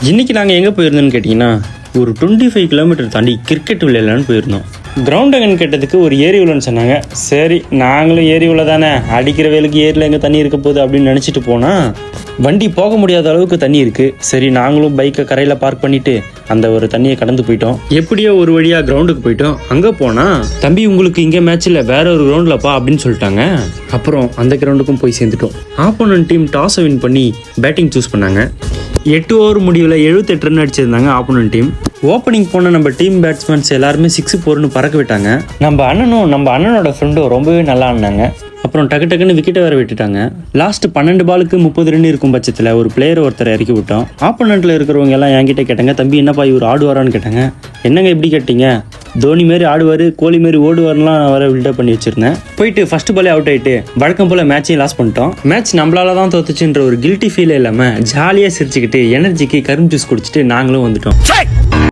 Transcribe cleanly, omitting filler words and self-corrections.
இன்றைக்கி நாங்கள் எங்கே போயிருந்தோன்னு கேட்டிங்கன்னா ஒரு 25 கிலோமீட்டர் தாண்டி கிரிக்கெட் விளையாடலான்னு போயிருந்தோம். கிரவுண்ட் எங்கன்னு கேட்டதுக்கு ஒரு ஏரி உள்ளன்னு சொன்னாங்க. சரி நாங்களும் ஏரி உள்ள தானே, அடிக்கிற வேலுக்கு ஏரியில் எங்கே தண்ணி இருக்க போகுது அப்படின்னு நினச்சிட்டு போனால் வண்டி போக முடியாத அளவுக்கு தண்ணி இருக்குது. சரி நாங்களும் பைக்கை கரையில் பார்க் பண்ணிவிட்டு அந்த ஒரு தண்ணியை கடந்து போயிட்டோம். எப்படியோ ஒரு வழியாக கிரவுண்டுக்கு போயிட்டோம். அங்கே போனால் தம்பி உங்களுக்கு இங்கே மேட்ச்சில் வேற ஒரு கிரவுண்ட்லப்பா அப்படின்னு சொல்லிட்டாங்க. அப்புறம் அந்த கிரவுண்டுக்கும் போய் சேர்ந்துட்டோம். ஆப்போனன்ட் டீம் டாஸை வின் பண்ணி பேட்டிங் சூஸ் பண்ணாங்க. 8 ஓவர் முடிவில் 78 ரன் அடிச்சிருந்தாங்க ஆப்போனன்ட் டீம். ஓப்பனிங் போன நம்ம டீம் பேட்ஸ்மேன்ஸ் எல்லாருமே 6-4ன்னு பறக்க விட்டாங்க. நம்ம அண்ணனோட ஃப்ரெண்டும் ரொம்பவே நல்லா ஆடினாங்க. அப்புறம் டக்குன்னு விக்கெட்டை வேற விட்டுட்டாங்க. லாஸ்ட் 12 பாலுக்கு 30 ரன் இருக்கும் பட்சத்தில் ஒரு பிளேயரை ஒருத்தரை இறக்கி விட்டோம். ஆப்போனண்ட்டில் இருக்கிறவங்க எல்லாம் என்கிட்ட கேட்டாங்க, தம்பி என்னப்பா இவர் ஆடுவாரான்னு கேட்டாங்க. என்னங்க இப்படி கேட்டீங்க, தோனி மாரி ஆடுவார், கோலி மாரி ஓடுவார்லாம் நான் வர பில்டப் பண்ணி வச்சிருந்தேன். போயிட்டு ஃபர்ஸ்ட் பாலே அவுட் ஆகிட்டு வழக்கம் போல் மேட்சையும் லாஸ் பண்ணிட்டோம். மேட்ச் நம்மளால தான் தோத்துச்சுன்ற ஒரு கில்ட்டி ஃபீல் இல்லாமல் ஜாலியாக சிரிச்சுக்கிட்டு எனர்ஜிக்கு கரும்பு ஜூஸ் குடிச்சிட்டு நாங்களும் வந்துட்டோம்.